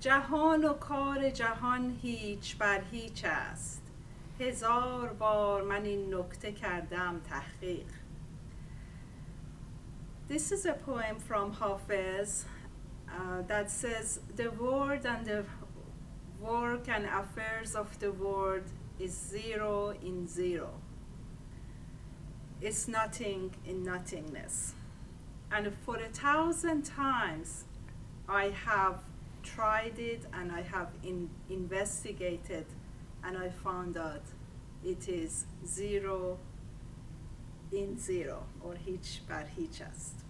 جهان و کار جهان هیچ بر هیچ است. هزار بار من این نکته کردم تحقیق. This is a poem from Hafiz that says the world and the work and affairs of the world is zero in zero. It's nothing in nothingness. And for 1,000 times I have tried it and I have investigated and I found out it is zero in zero or هیچ بر هیچ است.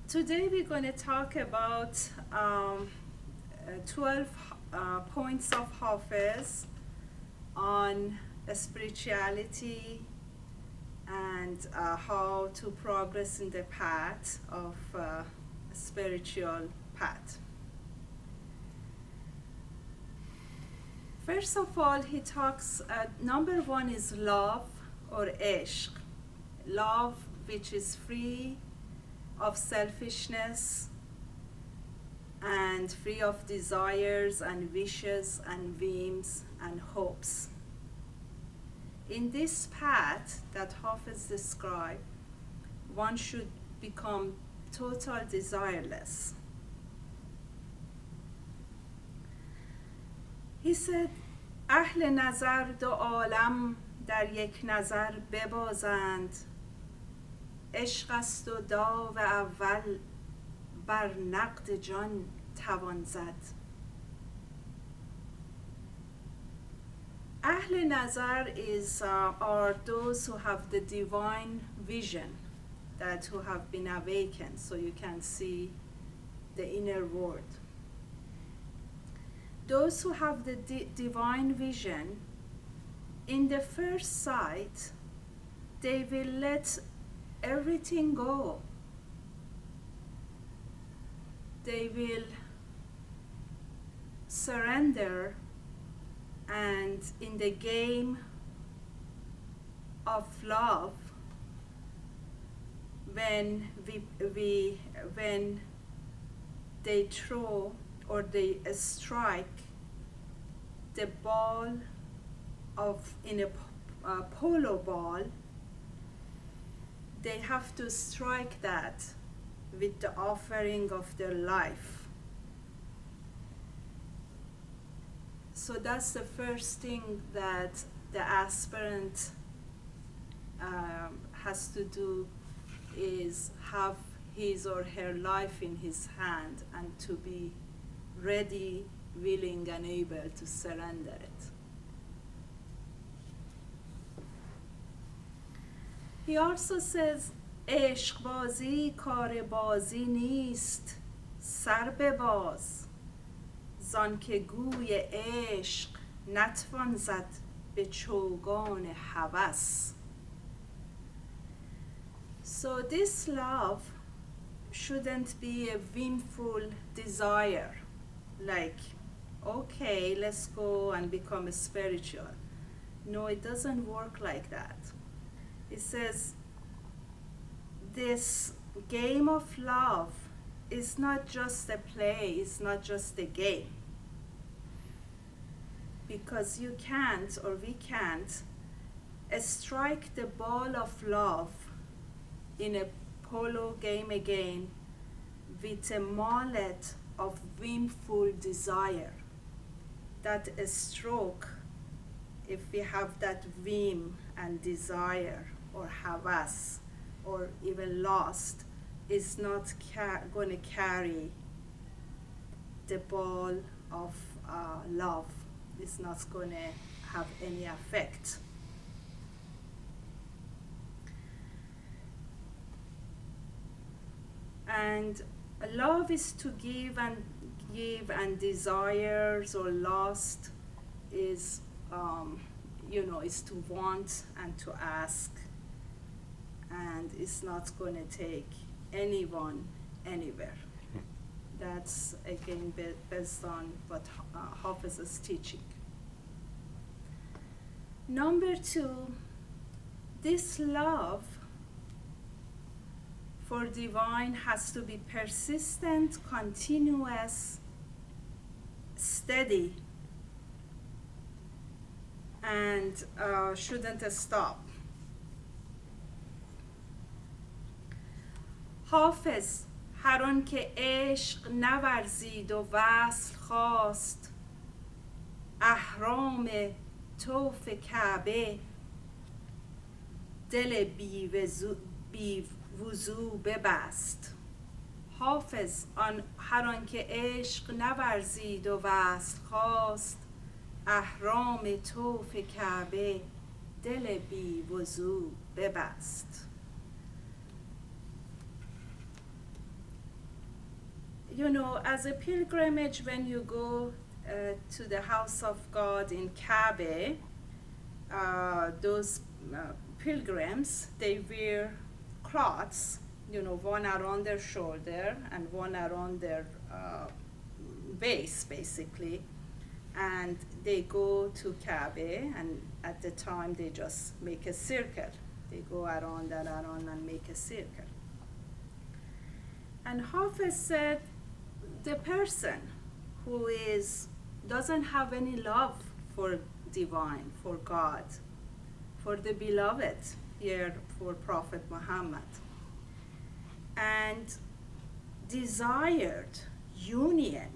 Today we're going to talk about 12 points of Hafiz on spirituality and how to progress in the path of spiritual path. First of all, he talks, number one is love or ishq. Love which is free of selfishness and free of desires and wishes and whims and hopes. In this path that Hafiz described, one should become total desireless. He said, اهل نظر دو عالم در یک نظر ببازند. عشق است و داو اول بر نقد جان توان زد. Ahl Nazar are those who have the divine vision, that who have been awakened, so you can see the inner world. Those who have the divine vision, in the first sight, they will let everything go. They will surrender, and in the game of love, when they throw or they strike the ball in a polo ball, they have to strike that with the offering of their life. So that's the first thing that the aspirant has to do, is have his or her life in his hand and to be ready, willing, and able to surrender it. He also says, عشق بازی کار بازی نیست، سر بباز. زان که گوی عشق نتوان زد به چوگان هوس. So this love shouldn't be a whimful desire, like, okay, let's go and become spiritual. No, it doesn't work like that. It says, this game of love is not just a play, it's not just a game. Because you can't, or we can't, strike the ball of love in a polo game again with a mallet of whimful desire. That a stroke, if we have that whim and desire or havas or even lust, is not going to carry the ball of love. It's not going to have any effect. And love is to give, and desires or lust is, is to want and to ask, and it's not going to take anyone anywhere. That's again based on what Hafiz is teaching. Number two, this love for divine has to be persistent, continuous, steady, and shouldn't stop. حافظ هر آن که عشق نورزید و وصل خواست، احرام طوف کعبه دل بی وضو ببست. حافظ هر آن که عشق نورزید و وصل خواست، احرام طوف کعبه دل بی وضو ببست. You know, as a pilgrimage, when you go to the house of God in Kaaba, those pilgrims, they wear cloths, you know, one around their shoulder and one around their waist, basically. And they go to Kaaba, and at the time they just make a circle. They go around and around and make a circle. And Hafiz said, the person who doesn't have any love for divine, for God, for the beloved here, for Prophet Muhammad, and desired union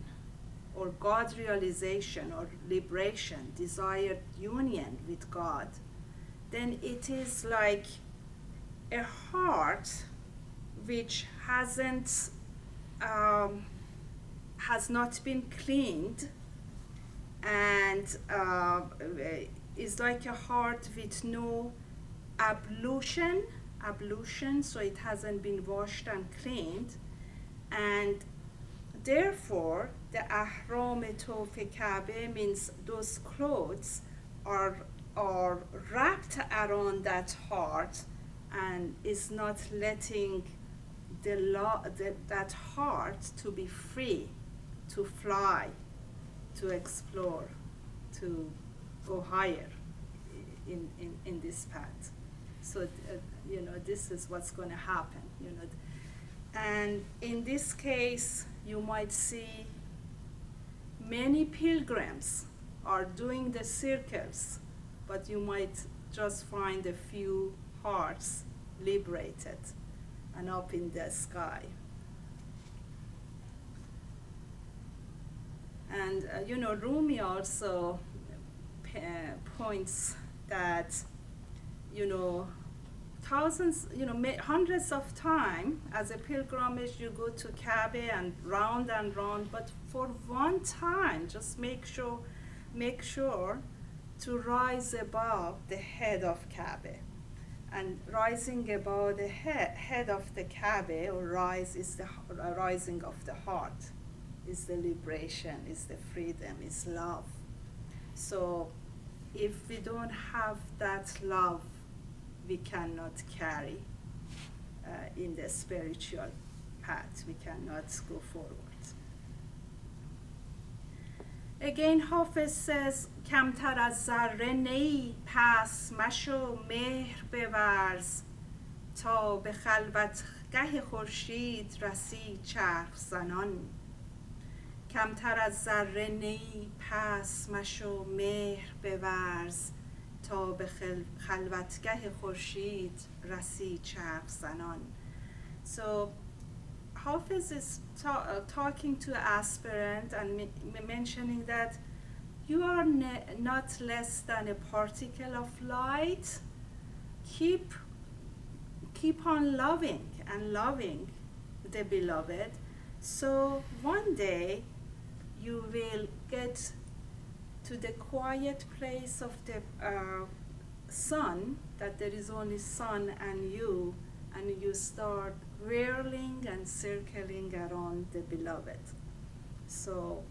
or God realization or liberation, desired union with God, then it is like a heart which has not been cleaned, and is like a heart with no ablution, so it hasn't been washed and cleaned, and therefore the ahram tawf Kaaba means those clothes are wrapped around that heart and is not letting that heart to be free, to fly, to explore, to go higher in this path. So you know, this is what's going to happen, you know. And in this case, you might see many pilgrims are doing the circles, but you might just find a few hearts liberated and up in the sky. And you know, Rumi also points that, you know, thousands, you know, hundreds of times as a pilgrimage you go to Kaaba and round, but for one time just make sure to rise above the head of Kaaba. And rising above the head of the Kaaba, or rise, is the rising of the heart, is the liberation, is the freedom, is love. So if we don't have that love, we cannot carry in the spiritual path. We cannot go forward. Again, Hafiz says, کمتر از ذره نی پس مشو مهر بورز تا به خلوتگه خورشید رسی چرخ زنان. کمتر از ذره نی پس مشو مهر بورز تا به خلوتگه خورشید رسی چرخ زنان. So Hafiz is talking to an aspirant and mentioning that you are not less than a particle of light. Keep on loving and loving the beloved. So one day you will get to the quiet place of the sun, that there is only sun and you start whirling and circling around the beloved. So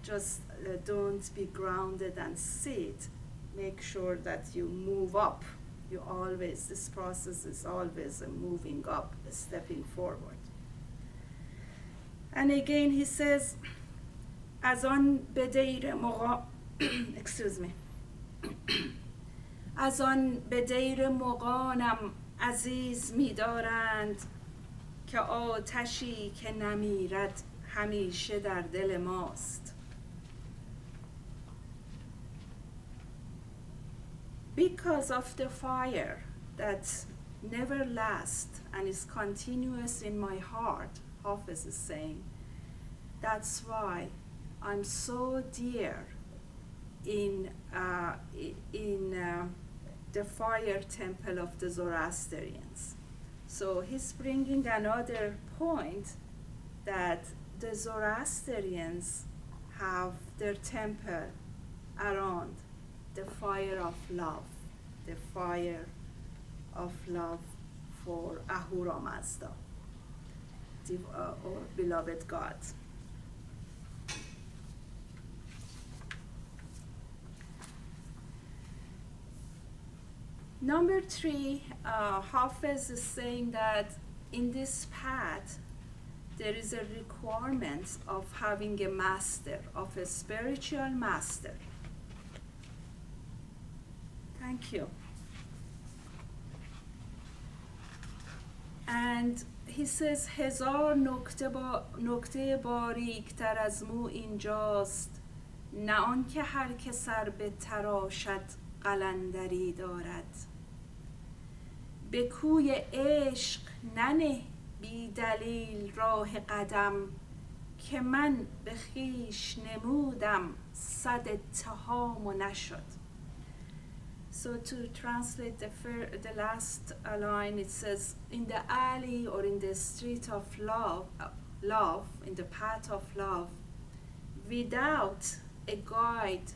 just don't be grounded and sit. Make sure that you move up. This process is always moving up, stepping forward. And again he says, از آن به دیر excuse me. از آن به دیر مغانم عزیز می‌دارند که آتشی که نمیرد همیشه در دل ماست. Because of the fire that never lasts and is continuous in my heart, Hafiz is saying, that's why I'm so dear in the fire temple of the Zoroastrians. So he's bringing another point that the Zoroastrians have their temple around the fire of love, the fire of love for Ahura Mazda, or beloved God. Number 3, Hafiz is saying that in this path there is a requirement of having a master, of a spiritual master. Thank you. And he says هزار نکته باریک‌تر از مو اینجاست، نه آنکه هر که سر به تراشد قلندری دارد. به کوی عشق ننه بی دلیل راه قدم، که من به خویش نمودم صد اتهام و نشد. So to translate the last line, it says, in the alley or in the street of love, in the path of love, without a guide,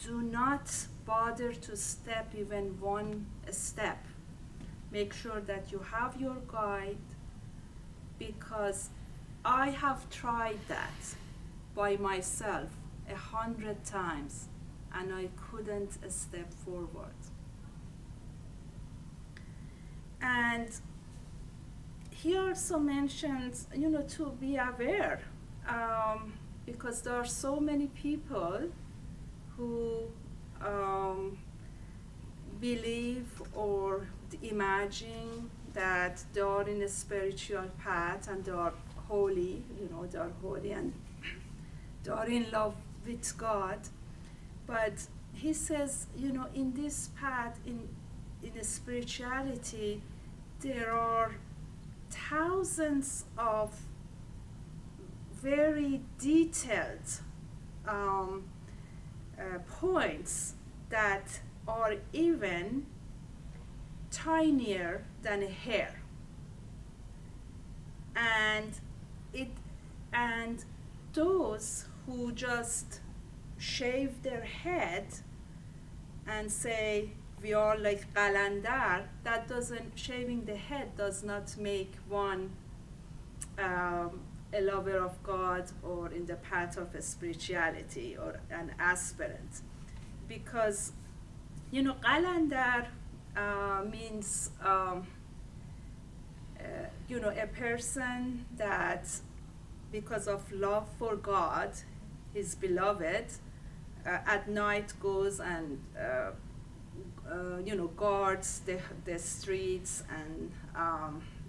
do not bother to step even one step. Make sure that you have your guide, because I have tried that by myself 100 times and I couldn't step forward. And he also mentions, to be aware, because there are so many people who believe or imagine that they are in a spiritual path and they are holy, they are holy and they are in love with God. But he says, in this path, in spirituality, there are thousands of very detailed points that are even tinier than a hair, and those who just shave their head and say we are like qalandar, that doesn't, shaving the head does not make one a lover of God or in the path of spirituality or an aspirant, because qalandar means a person that because of love for God, his beloved, at night goes and guards the streets and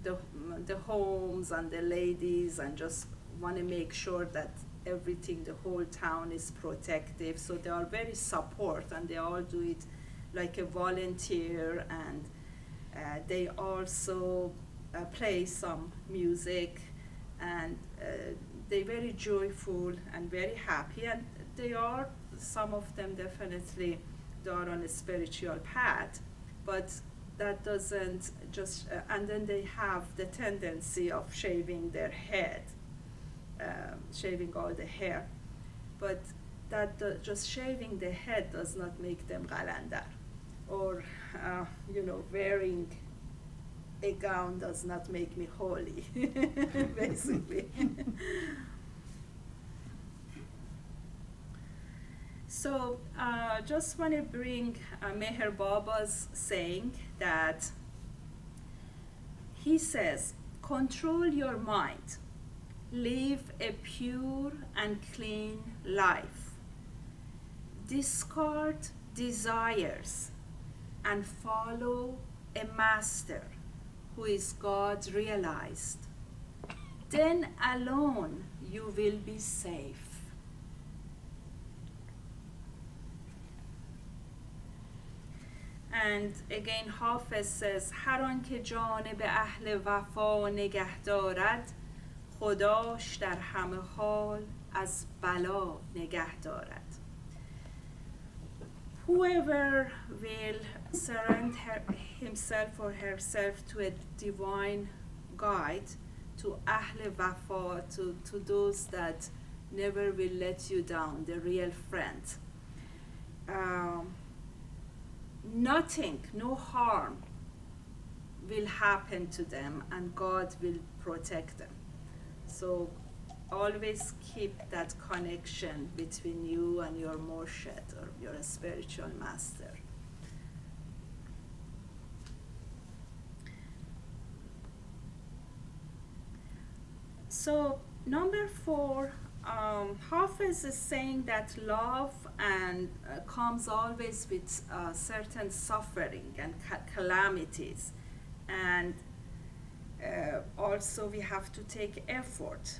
the homes and the ladies, and just want to make sure that everything, the whole town is protective. So they are very support, and they all do it like a volunteer, and they also play some music, and they're very joyful and very happy, and they are, some of them definitely, they are on a spiritual path, but that doesn't just, and then they have the tendency of shaving their head, shaving all the hair, but that just shaving the head does not make them qalandar, or wearing a gown does not make me holy, basically. So just want to bring Meher Baba's saying that he says, control your mind, live a pure and clean life, discard desires, and follow a master who is God realized, then alone you will be safe. And again Hafiz says هر آنکه جانب اهل وفا نگه دارد خداش در همه حال از بلا نگه دارد. Whoever will surrender himself or herself to a divine guide, to Ahl Wafa, to those that never will let you down, the real friend. Nothing, no harm will happen to them, and God will protect them. So always keep that connection between you and your murshid or your spiritual master. So number 4, Hafiz is saying that love and comes always with certain suffering and calamities, and also we have to take effort.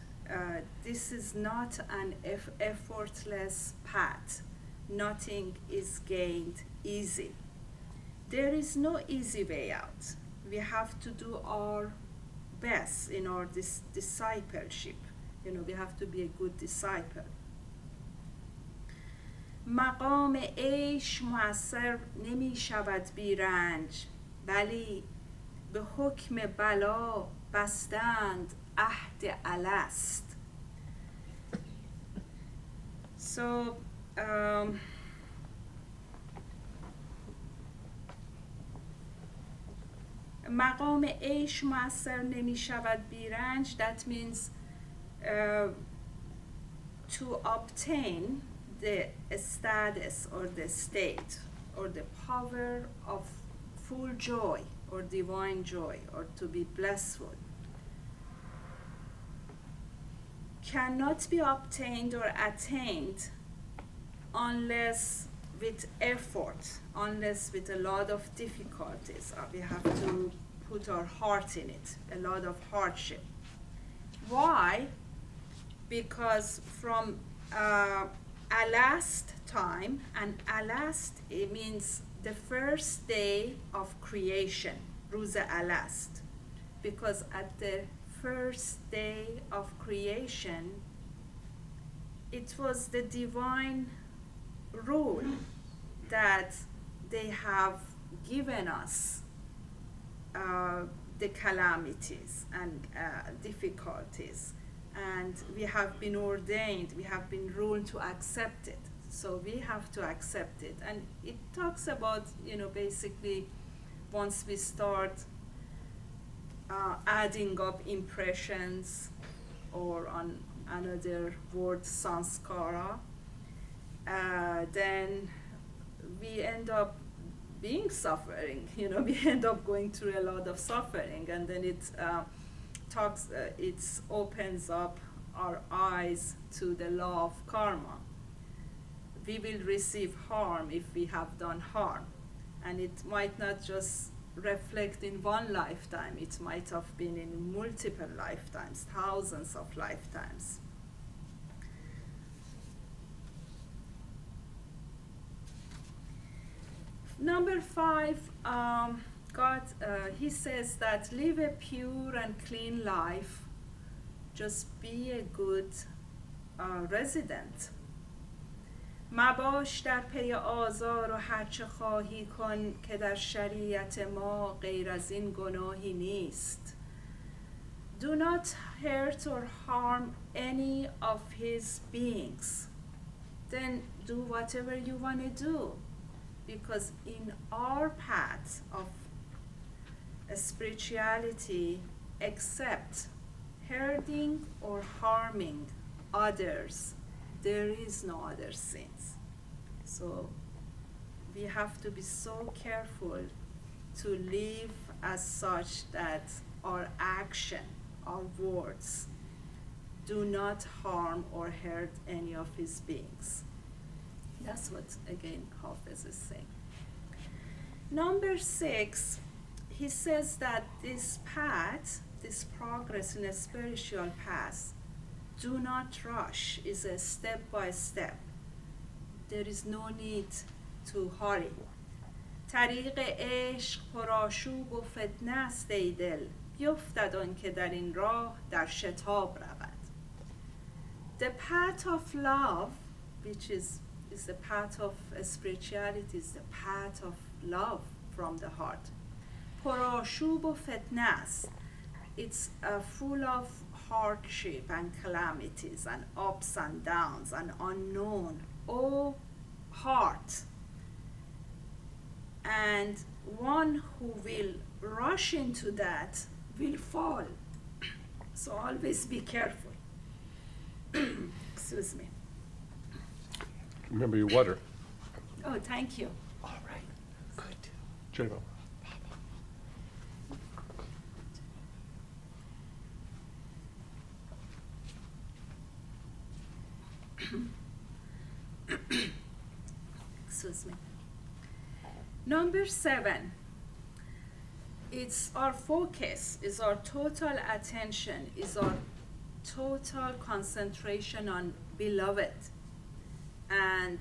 This is not an effortless path. Nothing is gained easy. There is no easy way out. We have to do our best in our discipleship. We have to be a good disciple. مقام عیش مؤثر نمی شود بی رنج، ولی به حکم بلا بستند عهد الست. So مقام عیش مؤثر نمی شود بی رنج, that means to obtain the status or the state or the power of full joy or divine joy, or to be blissful, cannot be obtained or attained unless with effort, unless with a lot of difficulties. We have to put our heart in it, a lot of hardship. Why? Because from alast time, and alast, it means the first day of creation, روز alast. Because at the first day of creation, it was the divine rule that they have given us the calamities and difficulties, and we have been ordained, we have been ruled to accept it. So we have to accept it. And it talks about, basically once we start adding up impressions, or on another word, sanskara, then we end up being suffering, we end up going through a lot of suffering, and then it opens up our eyes to the law of karma. We will receive harm if we have done harm, and it might not just reflect in one lifetime, it might have been in multiple lifetimes, thousands of lifetimes. Number 5, God, he says that live a pure and clean life, just be a good resident. مباش در پی آزار و هرچه خواهی کن که در شریعت ما غیر از این گناهی نیست. Do not hurt or harm any of his beings. Then do whatever you want to do. Because in our path of spirituality, except hurting or harming others, there is no other sins. So we have to be so careful to live as such that our action, our words, do not harm or hurt any of his beings. That's what, again, Hafiz is saying. Number 6, he says that this path, this progress in a spiritual path, do not rush. Is a step by step. There is no need to hurry. طریق عشق پرآشوب و فتنه است ای دل، بیفتد آن که در این راه در شتاب رود. The path of love, which is the path of spirituality, is the path of love from the heart. پرآشوب و فتنه است. It's full of hardship and calamities and ups and downs and unknown. Oh, heart. And one who will rush into that will fall. So always be careful. Excuse me. Remember your water. Oh, thank you. All right. Good. J-Bo. Excuse me. Number 7, it's our focus, is our total attention, is our total concentration on beloved. And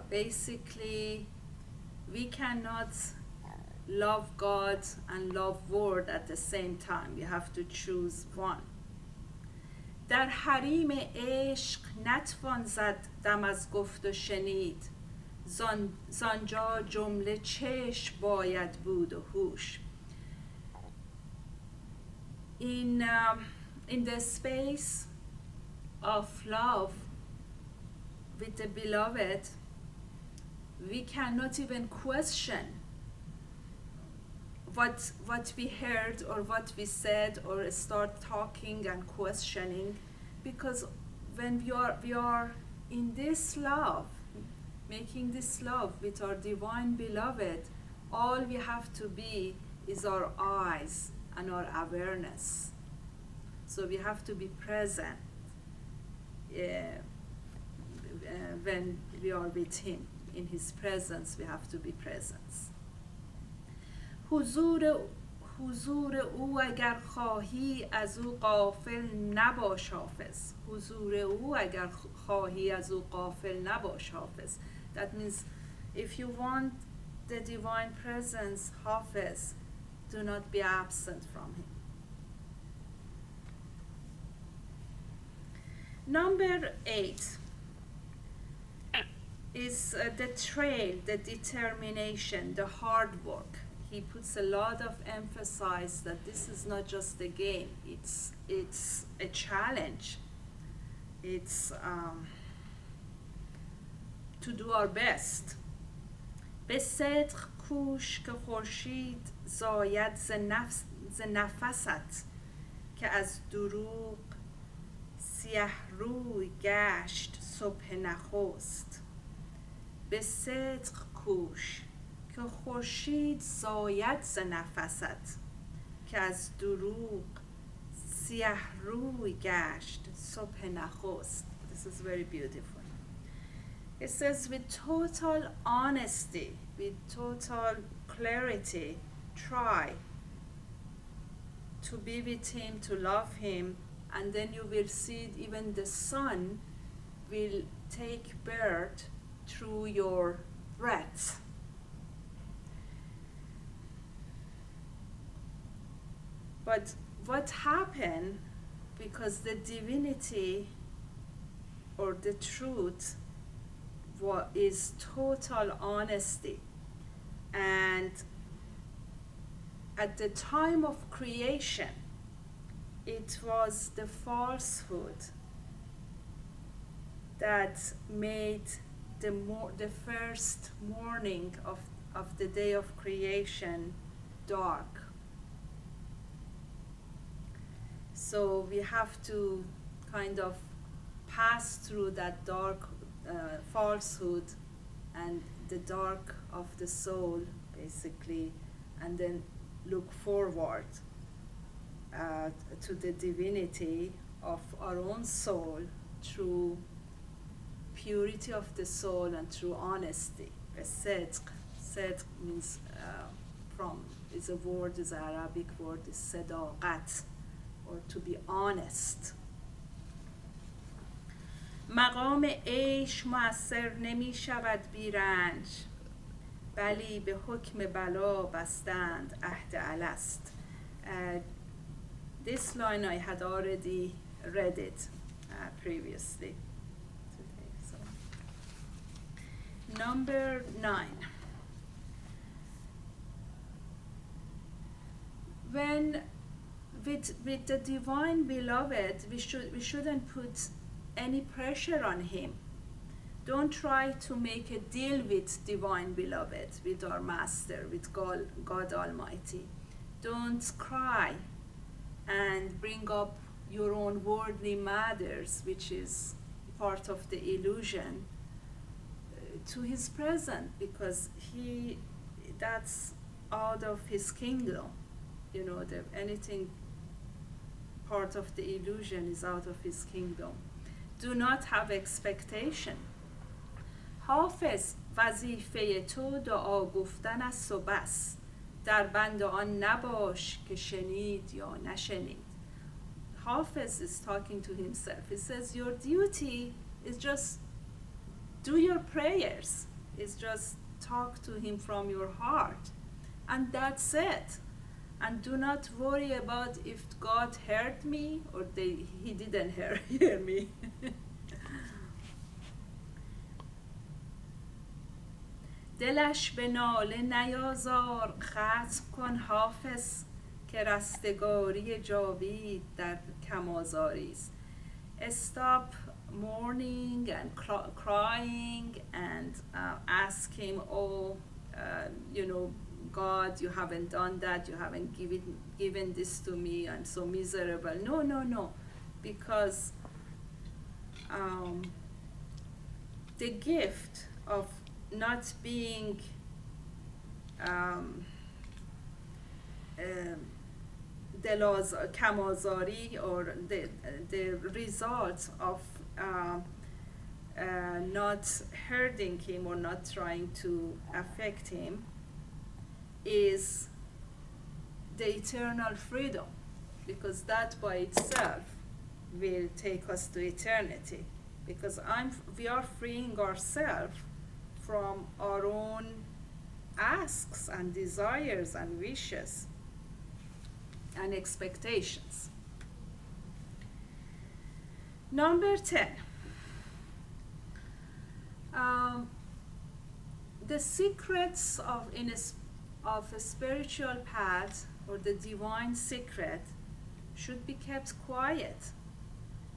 basically, we cannot love God and love word at the same time. We have to choose one. در حریم عشق نتوان زد دم از گفت و شنید، زانجا جمله چشم باید بود و هوش. In the space of love with the beloved, we cannot even question what we heard or what we said, or start talking and questioning, because when we are in this love, making this love with our divine beloved, all we have to be is our eyes and our awareness. So we have to be present when we are with him. In his presence, we have to be present. حضور او اگر خواهی از او غافل نباش حافظ. حضور او اگر خواهی از او غافل نباش حافظ. That means if you want the divine presence, Hafiz, do not be absent from him. Number 8 is the trail, the determination, the hard work. He puts a lot of emphasis that this is not just a game, it's a challenge. It's to do our best. به صدق کوش که خورشید زاید ز نفست، که از دروغ سیه روی گشت صبح نخست. به صدق کوش که خورشید زاید ز نفست، که از دروغ سیه روی گشت صبح نخست. This is very beautiful. It says, with total honesty, with total clarity, try to be with him, to love him, and then you will see even the sun will take birth through your breath. But what happened, because the divinity or the truth is total honesty, and at the time of creation it was the falsehood that made the first morning of the day of creation dark. So we have to kind of pass through that dark falsehood and the dark of the soul, basically, and then look forward to the divinity of our own soul through purity of the soul and through honesty. صدق means is a word, is an Arabic word, is صداقت. or to be honest. مقام عیش مؤثر نمی شود بی رنج، بلی به حکم بلا بستند عهد الست. This line I had already read it previously today. So. Number 9. When with the divine beloved, we shouldn't put any pressure on him. Don't try to make a deal with divine beloved, with our master, with God Almighty. Don't cry and bring up your own worldly matters, which is part of the illusion, to his presence, because that's out of his kingdom. You know, anything part of the illusion is out of his kingdom. Do not have expectation. حافظ وظیفه تو دعا گفتن است و بس، در بند آن نباش که شنید یا نشنید. Hafiz is talking to himself. He says your duty is just do your prayers. Is just talk to him from your heart. And that's it. And do not worry about if God heard me or he didn't hear me. دلش به ناله نیازار، ختم کن حافظ که رستگاری جاوید در کمازاری است. Stop mourning and crying and ask him, God, you haven't done that, you haven't given this to me, I'm so miserable. No, because the gift of not being kamazari, or the result of not hurting him or not trying to affect him, is the eternal freedom, because that by itself will take us to eternity, because we are freeing ourselves from our own asks and desires and wishes and expectations. Number 10. The secrets of a spiritual path, or the divine secret, should be kept quiet,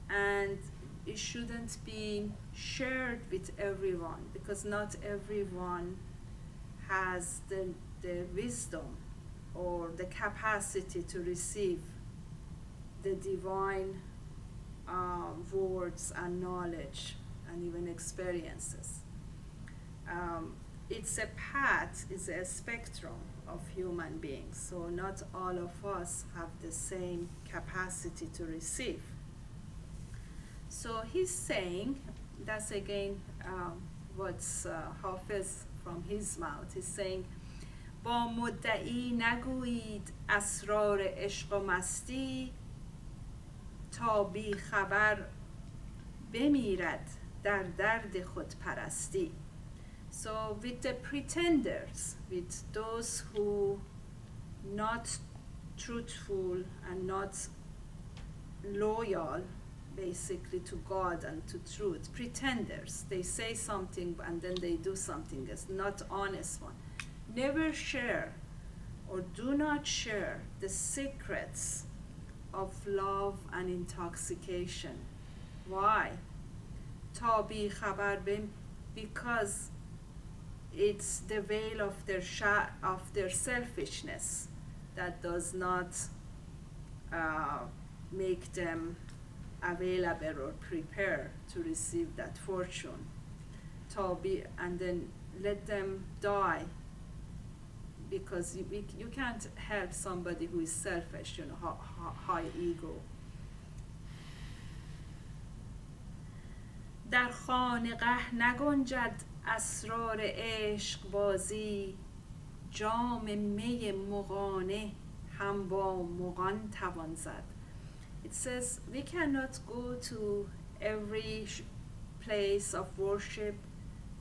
and it shouldn't be shared with everyone, because not everyone has the wisdom or the capacity to receive the divine words and knowledge and even experiences. It's a path, it's a spectrum of human beings, so not all of us have the same capacity to receive. So he's saying, that's again what's Hafiz from his mouth. He's saying, با مدعی نگویید اسرار عشق و مستی، تا بی خبر بمیرد در درد خود پرستی. So with the pretenders, with those who not truthful and not loyal basically to God and to truth, pretenders, they say something and then they do something else, not honest one. Never share or do not share the secrets of love and intoxication. Why? تا بی خبر because it's the veil of their selfishness that does not make them available or prepare to receive that fortune. And then let them die, because you can't help somebody who is selfish, high ego. در خانقه نگنجد اسرار عشق بازی، جام می مغانه هم با مغان توان زد. It says we cannot go to every place of worship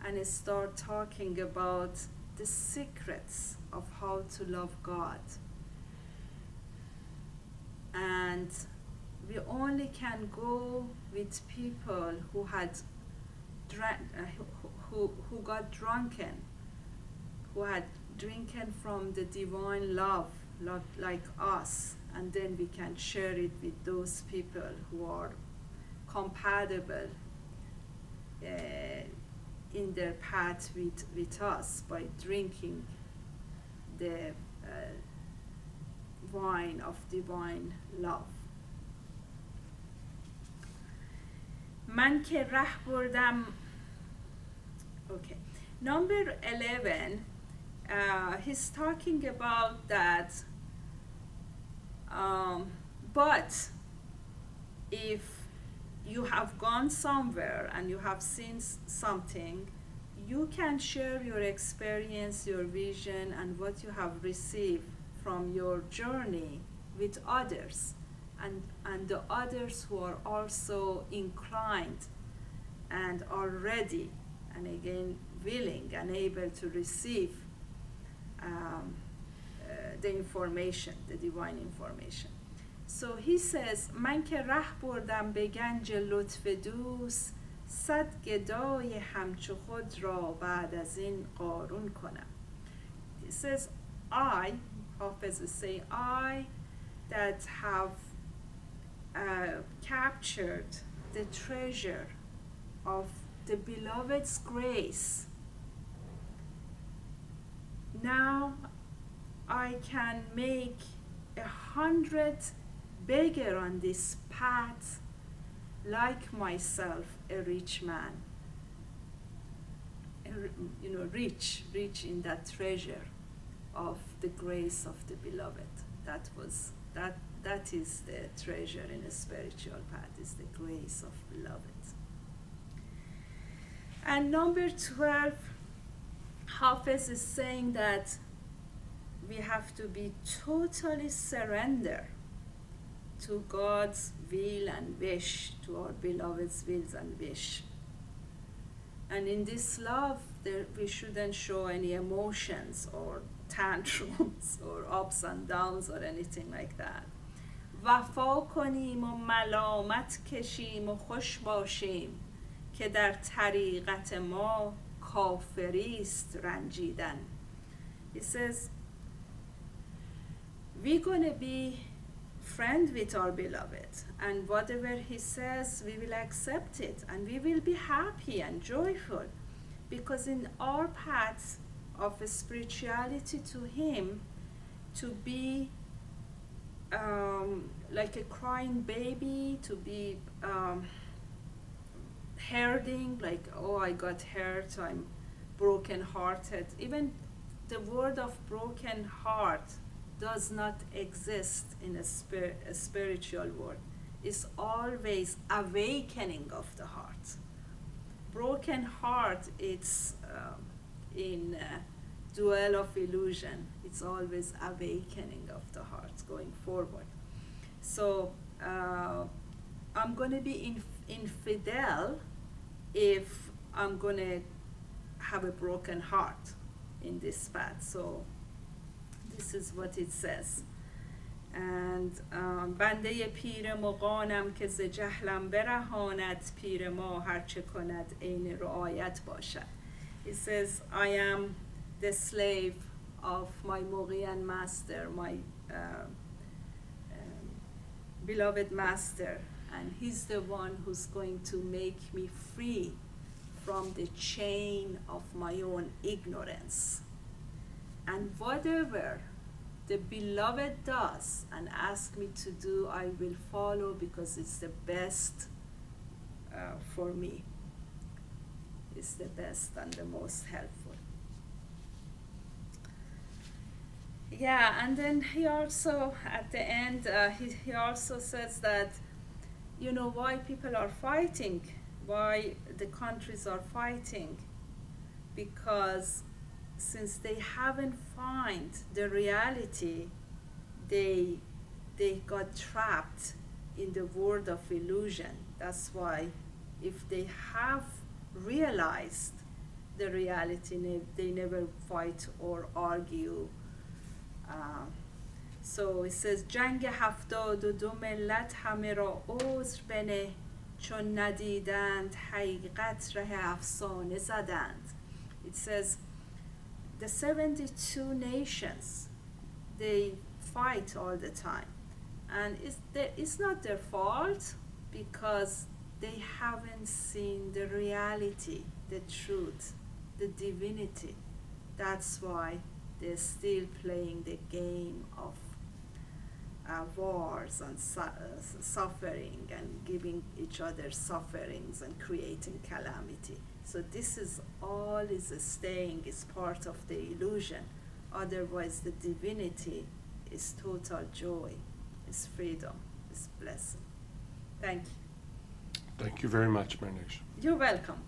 and start talking about the secrets of how to love God. And we only can go with people who had who got drunken, who had drinking from the divine love like us, and then we can share it with those people who are compatible in their path with us by drinking the wine of divine love. من که ره بردم. Okay, number 11, he's talking about that, but if you have gone somewhere and you have seen something, you can share your experience, your vision, and what you have received from your journey with others, and the others who are also inclined and are ready and again willing and able to receive the information, the divine information. So he says, من که ره بردم به گنج لطف دوست، صد گدای همچو خود را بعد از این قارون کنم. He says, Hafiz is saying, I that have captured the treasure of the beloved's grace, now I can make 100 beggar on this path like myself, a rich man. Rich in that treasure of the grace of the beloved. That is the treasure in a spiritual path, is the grace of beloved. And number 12, Hafiz is saying that we have to be totally surrender to God's will and wish, to our beloved's wills and wish. And in this love, we shouldn't show any emotions or tantrums or ups and downs or anything like that. وفا کنیم و ملامت کشیم و خوش باشیم که در طریقت ما کافریست رنجیدن. He says, we're going to be friend with our beloved, and whatever he says, we will accept it, and we will be happy and joyful, because in our path of spirituality to him, to be like a crying baby, to be hurting, like, oh, I got hurt, I'm broken hearted. Even the word of broken heart does not exist in a spiritual world. It's always awakening of the heart. Broken heart, it's in duel of illusion. It's always awakening of the heart going forward. So I'm going to be infidel if I'm going to have a broken heart in this path. So this is what it says. And بنده پیر مغانم که ز جهلم برهاند، پیر ما هرچه کند عین رعایت باشد. It says, I am the slave of my Mughyan master, my beloved master, and he's the one who's going to make me free from the chain of my own ignorance. And whatever the beloved does and asks me to do, I will follow, because it's the best for me. It's the best and the most helpful. Yeah, and then he also, at the end, he also says that, why people are fighting, why the countries are fighting, because since they haven't found the reality, they got trapped in the world of illusion. That's why if they have realized the reality, they never fight or argue. So it says جنگ 72 ملت همه را عذر بنه چون ندیدند حقیقت ره افسانه زدند. It says the 72 nations, they fight all the time, and it's not their fault because they haven't seen the reality, the truth, the divinity. That's why they're still playing the game of wars and suffering and giving each other sufferings and creating calamity. So this is all is staying, is part of the illusion. Otherwise the divinity is total joy, is freedom, is blessing. Thank you. Thank you very much, Myrtle. You're welcome.